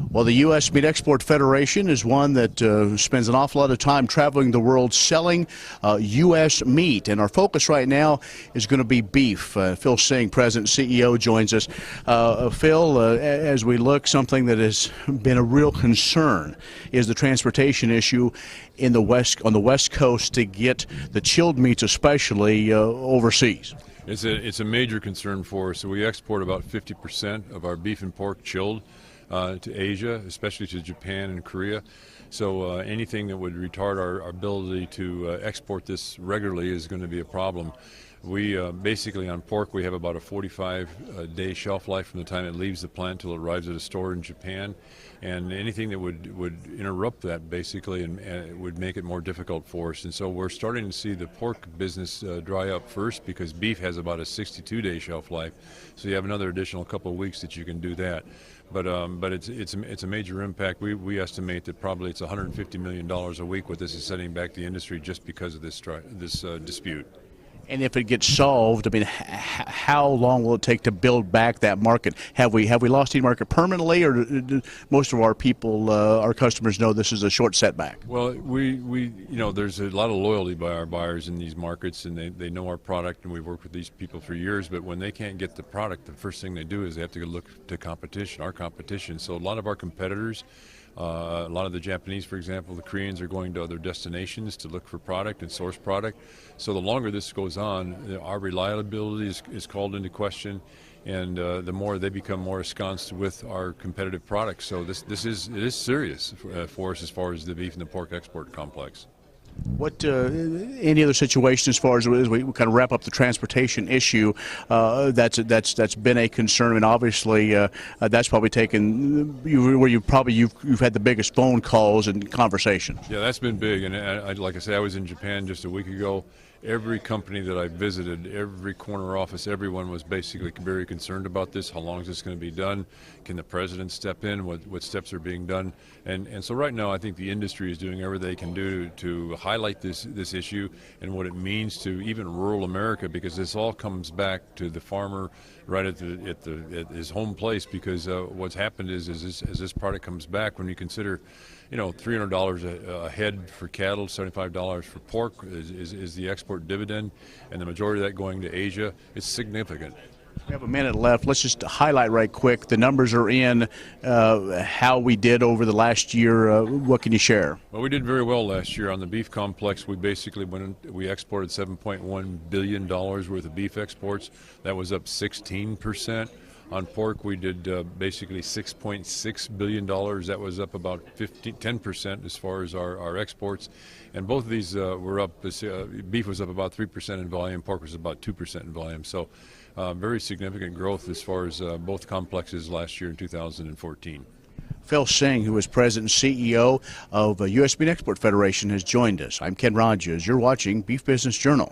Well, the U.S. Meat Export Federation is one that spends an awful lot of time traveling the world selling U.S. meat. And our focus right now is going to be beef. Phil Seng, President and CEO, joins us. Phil, as we look, something that has been a real concern is the transportation issue on the West Coast to get the chilled meats, especially overseas. It's a major concern for us. So we export about 50% of our beef and pork chilled to Asia, especially to Japan and Korea. So anything that would retard our ability to export this regularly is going to be a problem. We basically on pork we have about a 45-day shelf life from the time it leaves the plant till it arrives at a store in Japan, and anything that would interrupt that basically and would make it more difficult for us. And so we're starting to see the pork business dry up first, because beef has about a 62-day shelf life, so you have another additional couple of weeks that you can do that. But it's a major impact. We estimate that probably it's $150 million a week what this is setting back the industry just because of this dispute. And if it gets solved, I mean, how long will it take to build back that market? Have we lost any market permanently, or do most of our people, our customers, know this is a short setback? Well, there's a lot of loyalty by our buyers in these markets, and they know our product, and we've worked with these people for years. But when they can't get the product, the first thing they do is they have to look to competition, our competition. So a lot of our competitors, a lot of the Japanese, for example, the Koreans are going to other destinations to look for product and source product. So the longer this goes on, our reliability is called into question, and the more they become more ensconced with our competitive products. So it is serious for us as far as the beef and the pork export complex. What any other situation as far as we kind of wrap up the transportation issue that's been a concern? And obviously that's probably taken where you've had the biggest phone calls and conversations. Yeah, that's been big. And like I say, I was in Japan just a week ago. Every company that I visited, every corner office, everyone was basically very concerned about this. How long is this going to be done? Can the president step in? What steps are being done? And so right now I think the industry is doing everything they can do to highlight this issue and what it means to even rural America, because this all comes back to the farmer right at his home place. Because what's happened is as this product comes back, when you consider $300 a head for cattle, $75 for pork is the export dividend, and the majority of that going to Asia, it's significant. We have a minute left. Let's just highlight right quick. The numbers are in, how we did over the last year. What can you share? Well, we did very well last year on the beef complex. We basically we exported $7.1 billion worth of beef exports. That was up 16%. On pork, we did basically $6.6 billion. That was up about 10% as far as our exports. And both of these were up. Beef was up about 3% in volume. Pork was about 2% in volume. So very significant growth as far as both complexes last year in 2014. Phil Seng, who is President and CEO of U.S. Meat Export Federation, has joined us. I'm Ken Rogers. You're watching Beef Business Journal.